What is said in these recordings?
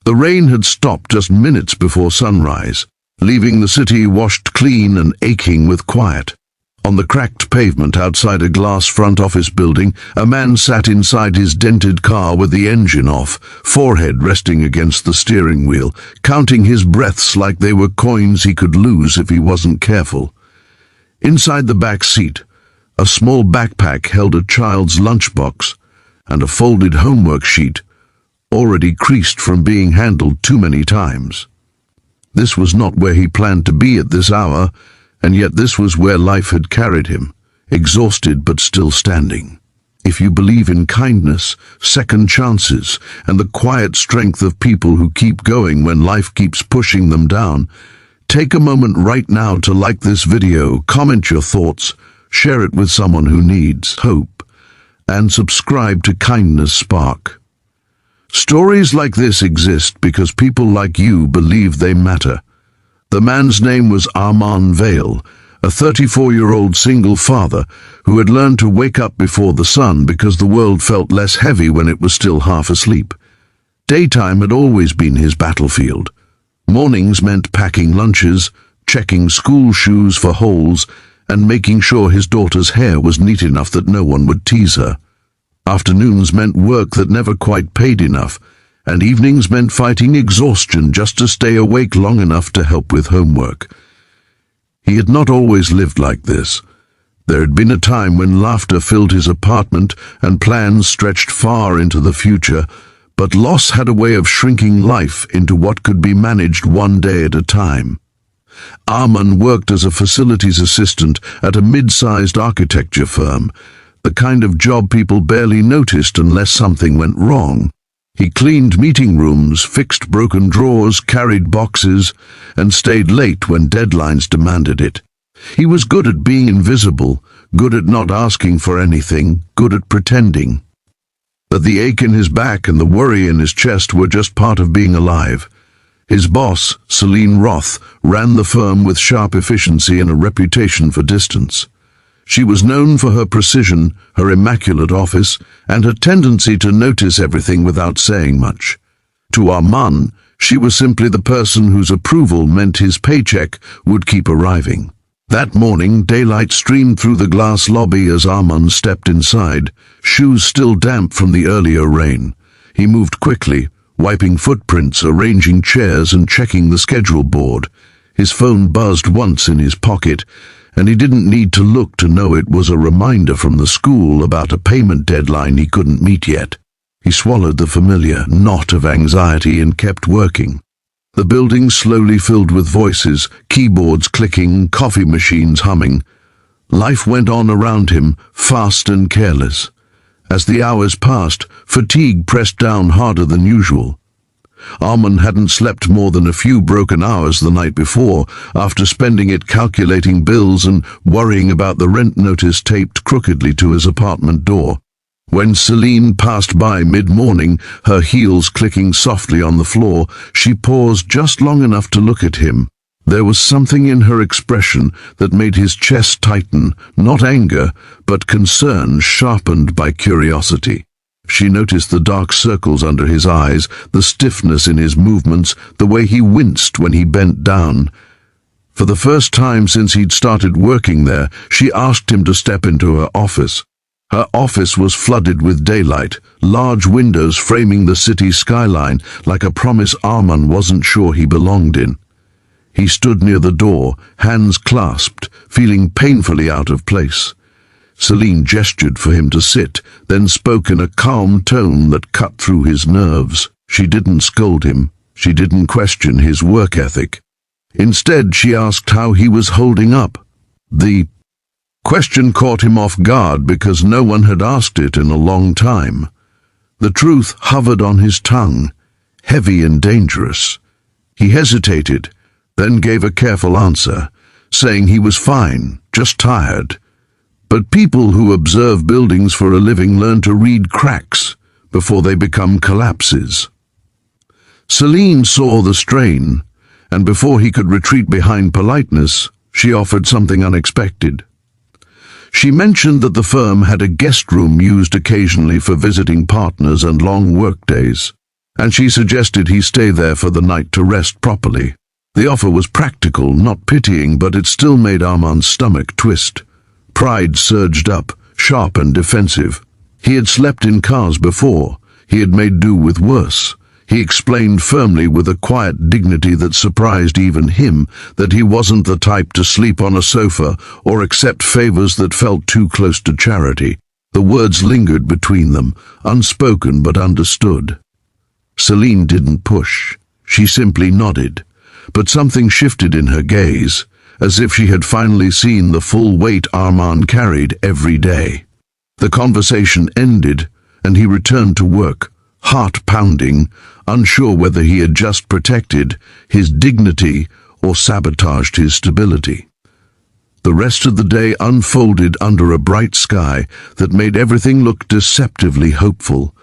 The rain had stopped just minutes before sunrise, leaving the city washed clean and aching with quiet. On the cracked pavement outside a glass front office building, a man sat inside his dented car with the engine off, forehead resting against the steering wheel, counting his breaths like they were coins he could lose if he wasn't careful. Inside the back seat, a small backpack held a child's lunchbox and a folded homework sheet, already creased from being handled too many times. This was not where he planned to be at this hour, and yet this was where life had carried him, exhausted but still standing. If you believe in kindness, second chances, and the quiet strength of people who keep going when life keeps pushing them down, take a moment right now to like this video, comment your thoughts, share it with someone who needs hope, and subscribe to Kindness Spark. Stories like this exist because people like you believe they matter. The man's name was Arman Vale, a 34-year-old single father who had learned to wake up before the sun because the world felt less heavy when it was still half asleep. Daytime had always been his battlefield. Mornings meant packing lunches, checking school shoes for holes, and making sure his daughter's hair was neat enough that no one would tease her. Afternoons meant work that never quite paid enough, and evenings meant fighting exhaustion just to stay awake long enough to help with homework. He had not always lived like this. There had been a time when laughter filled his apartment and plans stretched far into the future, but loss had a way of shrinking life into what could be managed one day at a time. Arman worked as a facilities assistant at a mid-sized architecture firm, the kind of job people barely noticed unless something went wrong. He cleaned meeting rooms, fixed broken drawers, carried boxes, and stayed late when deadlines demanded it. He was good at being invisible, good at not asking for anything, good at pretending. But the ache in his back and the worry in his chest were just part of being alive. His boss, Celine Roth, ran the firm with sharp efficiency and a reputation for distance. She was known for her precision, her immaculate office, and her tendency to notice everything without saying much. To Arman, she was simply the person whose approval meant his paycheck would keep arriving. That morning, daylight streamed through the glass lobby as Arman stepped inside, shoes still damp from the earlier rain. He moved quickly, wiping footprints, arranging chairs, and checking the schedule board. His phone buzzed once in his pocket, and he didn't need to look to know it was a reminder from the school about a payment deadline he couldn't meet yet. He swallowed the familiar knot of anxiety and kept working. The building slowly filled with voices, keyboards clicking, coffee machines humming. Life went on around him, fast and careless. As the hours passed, fatigue pressed down harder than usual. Arman hadn't slept more than a few broken hours the night before, after spending it calculating bills and worrying about the rent notice taped crookedly to his apartment door. When Celine passed by mid-morning, her heels clicking softly on the floor, she paused just long enough to look at him. There was something in her expression that made his chest tighten, not anger, but concern sharpened by curiosity. She noticed the dark circles under his eyes, the stiffness in his movements, the way he winced when he bent down. For the first time since he'd started working there, she asked him to step into her office. Her office was flooded with daylight, large windows framing the city skyline like a promise Arman wasn't sure he belonged in. He stood near the door, hands clasped, feeling painfully out of place. Celine gestured for him to sit, then spoke in a calm tone that cut through his nerves. She didn't scold him. She didn't question his work ethic. Instead, she asked how he was holding up. The question caught him off guard because no one had asked it in a long time. The truth hovered on his tongue, heavy and dangerous. He hesitated, then gave a careful answer, saying he was fine, just tired. But people who observe buildings for a living learn to read cracks before they become collapses. Celine saw the strain, and before he could retreat behind politeness, she offered something unexpected. She mentioned that the firm had a guest room used occasionally for visiting partners and long workdays. and she suggested he stay there for the night to rest properly. The offer was practical, not pitying, but it still made Armand's stomach twist. Pride surged up, sharp and defensive. He had slept in cars before. He had made do with worse. He explained firmly, with a quiet dignity that surprised even him, that he wasn't the type to sleep on a sofa or accept favors that felt too close to charity. The words lingered between them, unspoken but understood. Celine didn't push. She simply nodded. But something shifted in her gaze, as if she had finally seen the full weight Armand carried every day. The conversation ended, and he returned to work, heart pounding, unsure whether he had just protected his dignity or sabotaged his stability. The rest of the day unfolded under a bright sky that made everything look deceptively hopeful.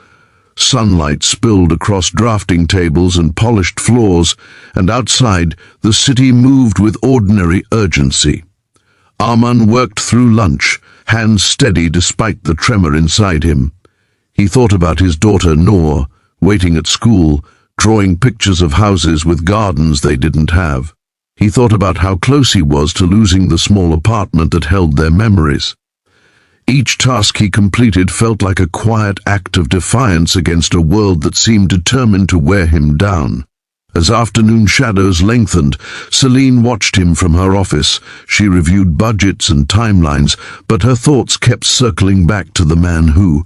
Sunlight spilled across drafting tables and polished floors, and outside, the city moved with ordinary urgency. Armand worked through lunch, hands steady despite the tremor inside him. He thought about his daughter Noor, waiting at school, drawing pictures of houses with gardens they didn't have. He thought about how close he was to losing the small apartment that held their memories. Each task he completed felt like a quiet act of defiance against a world that seemed determined to wear him down. As afternoon shadows lengthened, Celine watched him from her office. She reviewed budgets and timelines, but her thoughts kept circling back to the man who,